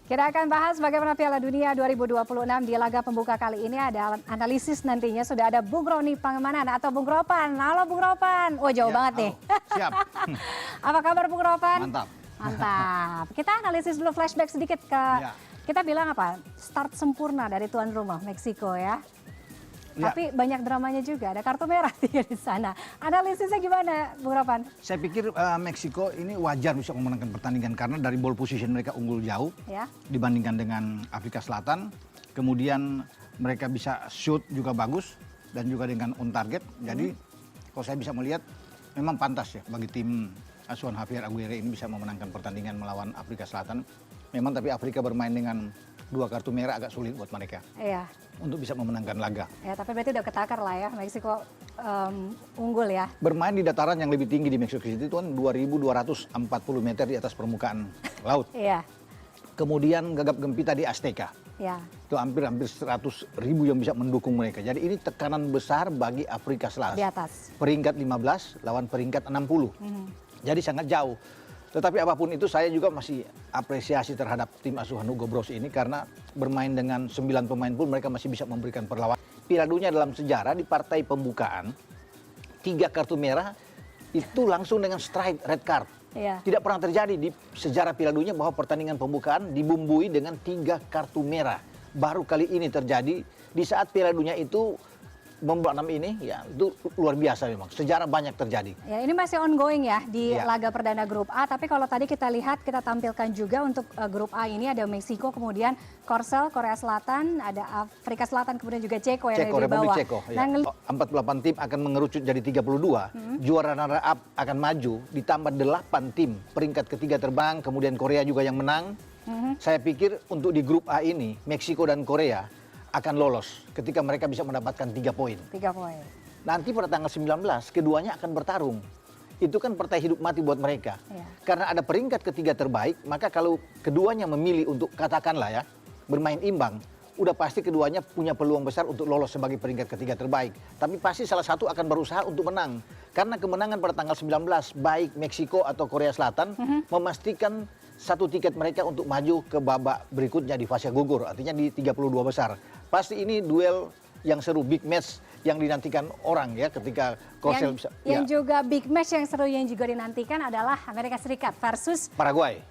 Kita akan bahas bagaimana Piala Dunia 2026 di laga pembuka kali ini. Ada analisis nantinya, sudah ada Bung Roni Pangemanan atau Bung Ropan. Halo Bung Ropan. Oh jauh banget nih. Siap. Apa kabar Bung Ropan? Mantap. Mantap. Kita analisis dulu, flashback sedikit ke, kita bilang apa, start sempurna dari tuan rumah Meksiko ya. Tapi banyak dramanya juga, ada kartu merah di sana. Analisisnya gimana, Bung Ropan? Saya pikir Meksiko ini wajar bisa memenangkan pertandingan karena dari ball position mereka unggul jauh dibandingkan dengan Afrika Selatan. Kemudian mereka bisa shoot juga bagus dan juga dengan on target. Jadi kalau saya bisa melihat memang pantas ya bagi tim asuhan Javier Aguirre ini bisa memenangkan pertandingan melawan Afrika Selatan. Memang tapi Afrika bermain dengan 2 kartu merah agak sulit buat mereka. Iya. Untuk bisa memenangkan laga. Ya, tapi berarti udah ketakar lah ya, Meksiko unggul ya. Bermain di dataran yang lebih tinggi di Mexico City itu kan 2.240 meter di atas permukaan laut. Iya. Kemudian gagap gempita di Azteca. Ya. Itu hampir 100.000 yang bisa mendukung mereka. Jadi ini tekanan besar bagi Afrika Selatan. Di atas. Peringkat 15 lawan peringkat 60. Jadi sangat jauh. Tetapi apapun itu saya juga masih apresiasi terhadap tim asuhan Hugo Broos ini karena bermain dengan 9 pemain pun mereka masih bisa memberikan perlawanan. Piala Dunia dalam sejarah di partai pembukaan 3 kartu merah itu langsung dengan strike red card. Iya. Tidak pernah terjadi di sejarah Piala Dunia bahwa pertandingan pembukaan dibumbui dengan 3 kartu merah. Baru kali ini terjadi di saat Piala Dunia itu membuat 6 ini ya itu luar biasa memang. Sejarah banyak terjadi. Ya, ini masih ongoing ya di laga perdana grup A, tapi kalau tadi kita lihat, kita tampilkan juga untuk grup A ini ada Meksiko, kemudian Korsel, Korea Selatan, ada Afrika Selatan, kemudian juga Ceko yang ada di bawah. Ceko, ya. 48 tim akan mengerucut jadi 32. Juara runner up akan maju, ditambah 8 tim. Peringkat ketiga terbang, kemudian Korea juga yang menang. Saya pikir untuk di grup A ini, Meksiko dan Korea akan lolos ketika mereka bisa mendapatkan 3 poin. 3 poin. Nanti pada tanggal 19, keduanya akan bertarung. Itu kan partai hidup mati buat mereka. Ya. Karena ada peringkat ketiga terbaik, maka kalau keduanya memilih untuk katakanlah ya, bermain imbang, udah pasti keduanya punya peluang besar untuk lolos sebagai peringkat ketiga terbaik. Tapi pasti salah satu akan berusaha untuk menang. Karena kemenangan pada tanggal 19, baik Meksiko atau Korea Selatan, memastikan 1 tiket mereka untuk maju ke babak berikutnya di fase gugur, artinya di 32 besar. Pasti ini duel yang seru, big match yang dinantikan orang ya ketika Korsel bisa. Yang juga big match yang seru yang juga dinantikan adalah Amerika Serikat versus Paraguay.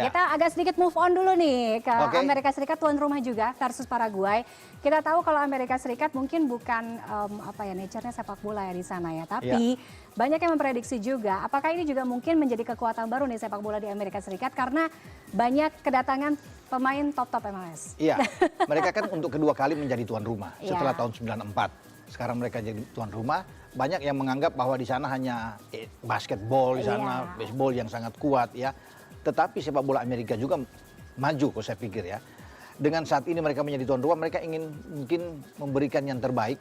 Kita agak sedikit move on dulu nih ke Amerika Serikat, tuan rumah juga versus Paraguay. Kita tahu kalau Amerika Serikat mungkin bukan nature-nya sepak bola ya di sana ya, tapi banyak yang memprediksi juga apakah ini juga mungkin menjadi kekuatan baru nih sepak bola di Amerika Serikat karena banyak kedatangan pemain top MLS. Iya, mereka kan untuk kedua kali menjadi tuan rumah setelah tahun 94. Sekarang mereka jadi tuan rumah. Banyak yang menganggap bahwa di sana hanya basketball di sana, baseball yang sangat kuat ya. Tetapi sepak bola Amerika juga maju kok saya pikir ya. Dengan saat ini mereka menjadi tuan rumah, mereka ingin mungkin memberikan yang terbaik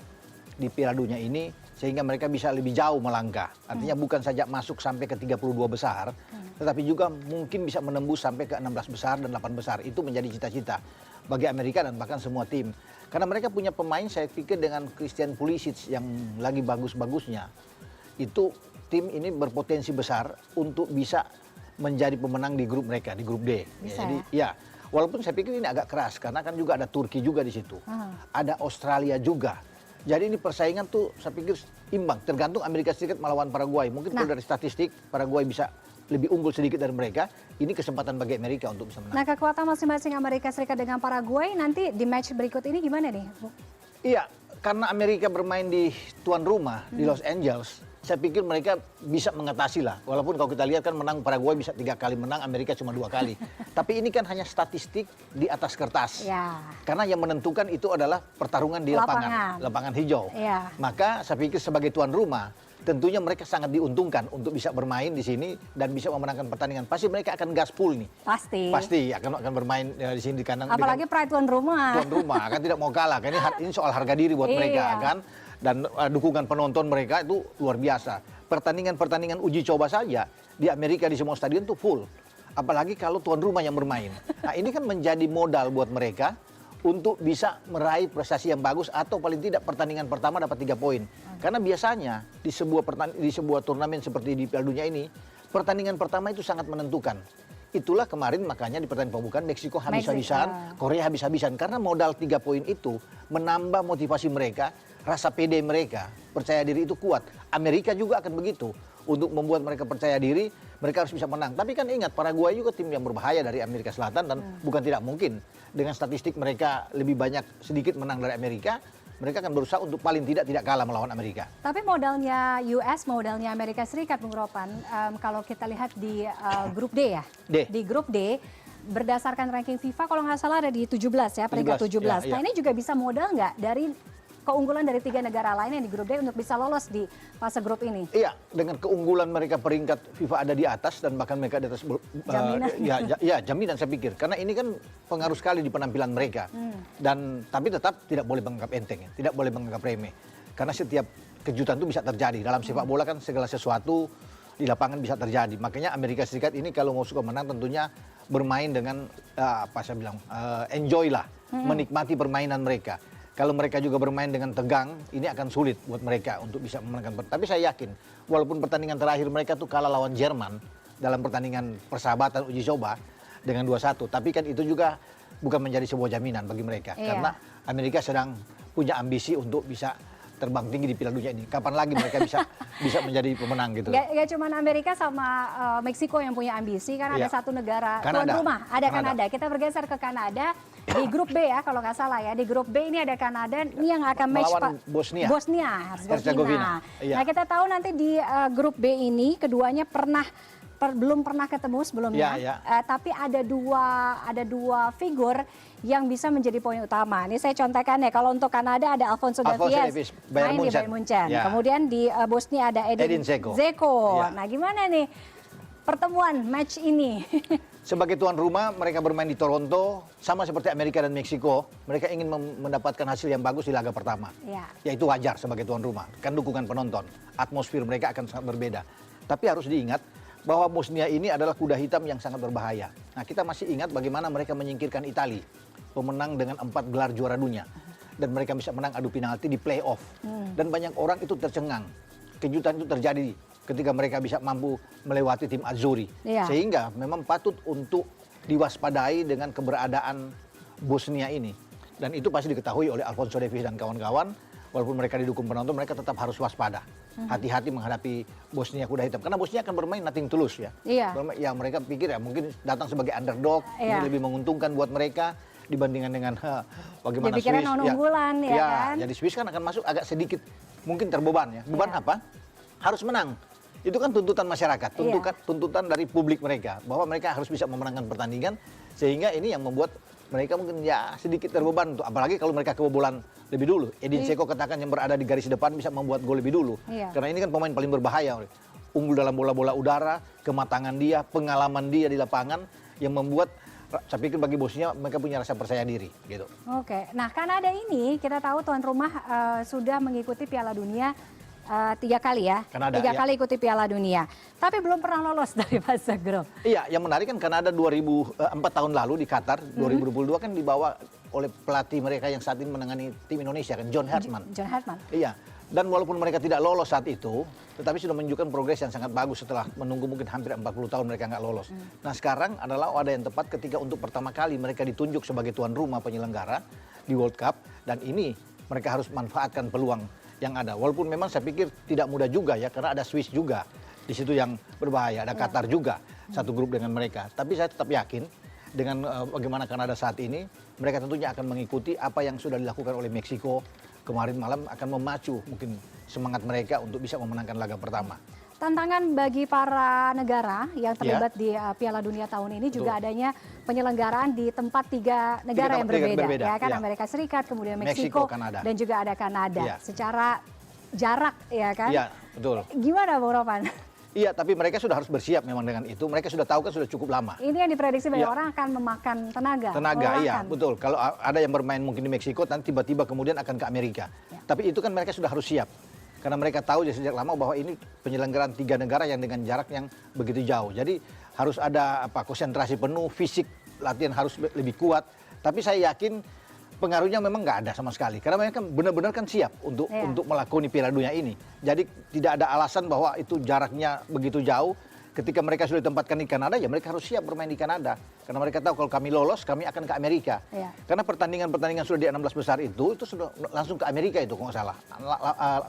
di Piala Dunia ini sehingga mereka bisa lebih jauh melangkah. Artinya bukan saja masuk sampai ke 32 besar, tetapi juga mungkin bisa menembus sampai ke 16 besar dan 8 besar. Itu menjadi cita-cita bagi Amerika dan bahkan semua tim. Karena mereka punya pemain, saya pikir dengan Christian Pulisic yang lagi bagus-bagusnya, itu tim ini berpotensi besar untuk bisa menjadi pemenang di grup mereka, di grup D. Jadi ya, walaupun saya pikir ini agak keras karena kan juga ada Turki juga di situ. Ada Australia juga. Jadi ini persaingan tuh saya pikir imbang, tergantung Amerika Serikat melawan Paraguay. Mungkin kalau dari statistik Paraguay bisa lebih unggul sedikit dari mereka, ini kesempatan bagi Amerika untuk bisa menang. Nah, kekuatan masing-masing Amerika Serikat dengan Paraguay nanti di match berikut ini gimana nih, Bu? Iya, karena Amerika bermain di tuan rumah di Los Angeles, saya pikir mereka bisa mengatasi lah. Walaupun kalau kita lihat kan menang Paraguay bisa 3 kali menang, Amerika cuma 2 kali. Tapi ini kan hanya statistik di atas kertas. Ya. Karena yang menentukan itu adalah pertarungan di lapangan hijau. Ya. Maka saya pikir sebagai tuan rumah, tentunya mereka sangat diuntungkan untuk bisa bermain di sini dan bisa memenangkan pertandingan. Pasti mereka akan gaspol nih. Pasti akan bermain di sini di kandang. Apalagi pride tuan rumah. Tuan rumah kan tidak mau kalah. Ini soal harga diri buat mereka kan. Dan dukungan penonton mereka itu luar biasa. Pertandingan-pertandingan uji coba saja di Amerika di semua stadion tuh full. Apalagi kalau tuan rumah yang bermain. Nah ini kan menjadi modal buat mereka untuk bisa meraih prestasi yang bagus atau paling tidak pertandingan pertama dapat 3 poin. Karena biasanya di sebuah turnamen seperti di Piala Dunia ini, pertandingan pertama itu sangat menentukan. itulah kemarin makanya di pertandingan pembukaan Meksiko habis-habisan, Korea habis-habisan. Karena modal 3 poin itu menambah motivasi mereka, rasa pede mereka, percaya diri itu kuat. Amerika juga akan begitu. Untuk membuat mereka percaya diri, mereka harus bisa menang. Tapi kan ingat, Paraguay juga tim yang berbahaya dari Amerika Selatan dan bukan tidak mungkin. Dengan statistik mereka lebih banyak sedikit menang dari Amerika, mereka akan berusaha untuk paling tidak kalah melawan Amerika. Tapi modalnya US, modalnya Amerika Serikat, Bung Ropan, kalau kita lihat di grup D ya, di grup D, berdasarkan ranking FIFA kalau nggak salah ada di 17 ya, peringkat 17. Nah ini juga bisa modal nggak dari keunggulan dari 3 negara lain yang di grup D untuk bisa lolos di fase grup ini? Iya, dengan keunggulan mereka peringkat FIFA ada di atas dan bahkan mereka di atas jaminan. Jaminan saya pikir. Karena ini kan pengaruh sekali di penampilan mereka. Dan tapi tetap tidak boleh menganggap enteng, ya. Tidak boleh menganggap remeh. Karena setiap kejutan itu bisa terjadi. Dalam sepak bola kan segala sesuatu di lapangan bisa terjadi. Makanya Amerika Serikat ini kalau mau suka menang tentunya bermain dengan enjoy lah, menikmati permainan mereka. Kalau mereka juga bermain dengan tegang, ini akan sulit buat mereka untuk bisa memenangkan. Tapi saya yakin, walaupun pertandingan terakhir mereka tuh kalah lawan Jerman dalam pertandingan persahabatan uji coba dengan 2-1. Tapi kan itu juga bukan menjadi sebuah jaminan bagi mereka. Karena Amerika sedang punya ambisi untuk bisa terbang tinggi di Piala Dunia ini. Kapan lagi mereka bisa menjadi pemenang gitu. Gak cuma Amerika sama Meksiko yang punya ambisi, kan ada satu negara tuan rumah, ada Kanada. Kita bergeser ke Kanada di grup B ya kalau nggak salah ya. Di grup B ini ada Kanada, ini yang akan match Bosnia. Nah kita tahu nanti di grup B ini keduanya belum pernah ketemu sebelumnya, tapi ada dua figur yang bisa menjadi poin utama. Ini saya contohkan ya, kalau untuk Kanada ada Alphonso Davies main di Bayern Munchen. Kemudian di Bosnia ada Edin Dzeko. Nah gimana nih pertemuan match ini? Sebagai tuan rumah mereka bermain di Toronto, sama seperti Amerika dan Meksiko. Mereka ingin mendapatkan hasil yang bagus di laga pertama. Yaitu wajar sebagai tuan rumah, kan dukungan penonton. Atmosfer mereka akan sangat berbeda. Tapi harus diingat bahwa Bosnia ini adalah kuda hitam yang sangat berbahaya. Nah kita masih ingat bagaimana mereka menyingkirkan Italia, pemenang dengan 4 gelar juara dunia. Dan mereka bisa menang adu penalti di playoff. Dan banyak orang itu tercengang. Kejutan itu terjadi ketika mereka bisa mampu melewati tim Azzurri. Sehingga memang patut untuk diwaspadai dengan keberadaan Bosnia ini. Dan itu pasti diketahui oleh Alphonso Davies dan kawan-kawan. Walaupun mereka didukung penonton, mereka tetap harus waspada. Hati-hati menghadapi Bosnia kuda hitam. Karena Bosnia akan bermain nothing tulus ya. Ya mereka pikir ya mungkin datang sebagai underdog, ini lebih menguntungkan buat mereka dibandingkan dengan bagaimana Swiss. Unggulan, kan? Jadi Swiss kan akan masuk agak sedikit mungkin terbeban ya. Beban apa? Harus menang. Itu kan tuntutan masyarakat, tuntutan dari publik mereka. Bahwa mereka harus bisa memenangkan pertandingan. Sehingga ini yang membuat mereka mungkin ya sedikit terbeban. Apalagi kalau mereka kebobolan lebih dulu. Edin Dzeko katakan yang berada di garis depan bisa membuat gol lebih dulu. Karena ini kan pemain paling berbahaya. Unggul dalam bola-bola udara, kematangan dia, pengalaman dia di lapangan. Yang membuat, saya pikir bagi Bosnia mereka punya rasa percaya diri. Gitu. Oke, nah Kanada ini kita tahu tuan rumah sudah mengikuti Piala Dunia 3 kali ya, Kanada, 3 kali ikuti Piala Dunia, tapi belum pernah lolos dari fase grup. Iya, yang menarik kan Kanada 4 tahun lalu di Qatar, 2022 kan dibawa oleh pelatih mereka yang saat ini menangani tim Indonesia kan, John Hartman. Iya, dan walaupun mereka tidak lolos saat itu, tetapi sudah menunjukkan progres yang sangat bagus setelah menunggu mungkin hampir 40 tahun mereka nggak lolos. Nah sekarang adalah wadah yang tepat ketika untuk pertama kali mereka ditunjuk sebagai tuan rumah penyelenggara di World Cup, dan ini mereka harus manfaatkan peluang yang ada. Walaupun memang saya pikir tidak mudah juga ya, karena ada Swiss juga di situ yang berbahaya, ada Qatar juga satu grup dengan mereka. Tapi saya tetap yakin dengan bagaimana Kanada saat ini, mereka tentunya akan mengikuti apa yang sudah dilakukan oleh Meksiko kemarin malam, akan memacu mungkin semangat mereka untuk bisa memenangkan laga pertama. Tantangan bagi para negara yang terlibat di Piala Dunia tahun ini juga adanya penyelenggaraan di tempat 3 negara yang berbeda. Ya kan, Amerika Serikat, kemudian Meksiko, dan juga ada Kanada. Secara jarak ya kan? Iya, betul. Gimana Bung Ropan? Iya, tapi mereka sudah harus bersiap memang dengan itu. Mereka sudah tahu kan sudah cukup lama. Ini yang diprediksi banyak orang akan memakan tenaga. Iya, betul. Kalau ada yang bermain mungkin di Meksiko, nanti tiba-tiba kemudian akan ke Amerika. Tapi itu kan mereka sudah harus siap. Karena mereka tahu sejak lama bahwa ini penyelenggaraan 3 negara yang dengan jarak yang begitu jauh. Jadi harus ada konsentrasi penuh, fisik, latihan harus lebih kuat. Tapi saya yakin pengaruhnya memang nggak ada sama sekali. Karena mereka benar-benar kan siap untuk melakoni Piala Dunia ini. Jadi tidak ada alasan bahwa itu jaraknya begitu jauh. ketika mereka sudah ditempatkan di Kanada, ya mereka harus siap bermain di Kanada. Karena mereka tahu kalau kami lolos, kami akan ke Amerika. Iya. Karena pertandingan-pertandingan sudah di 16 besar itu sudah langsung ke Amerika itu kalau nggak salah.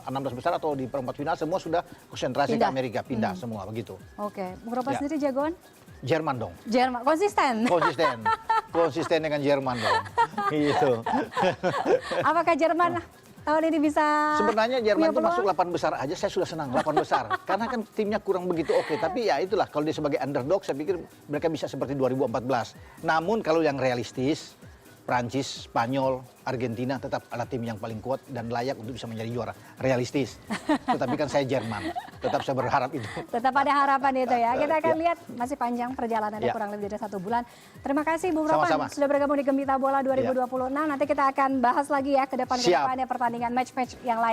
16 besar atau di perempat final semua sudah konsentrasi ke Amerika, pindah semua begitu. Oke, Bung Ropa Ya. sendiri jagoan? Jerman dong. Jerman, konsisten. Konsisten dengan Jerman dong. Gitu. Apakah Jerman tahun ini bisa Sebenarnya Jerman punya itu masuk peluang? 8 besar aja saya sudah senang, 8 besar. Karena kan timnya kurang begitu oke, tapi ya itulah kalau dia sebagai underdog saya pikir mereka bisa seperti 2014. Namun kalau yang realistis, Prancis, Spanyol, Argentina tetap ada tim yang paling kuat dan layak untuk bisa menjadi juara. Realistis. Tetapi kan saya Jerman, tetap saya berharap itu. Tetap ada harapan itu ya. Kita akan Ya. lihat masih panjang perjalanannya Ya. kurang lebih dari 1 bulan. Terima kasih Bung Ropan Sama-sama. sudah bergabung di Gembita Bola 2026. Nanti kita akan bahas lagi ya ke depan-kedepannya pertandingan match-match yang lain.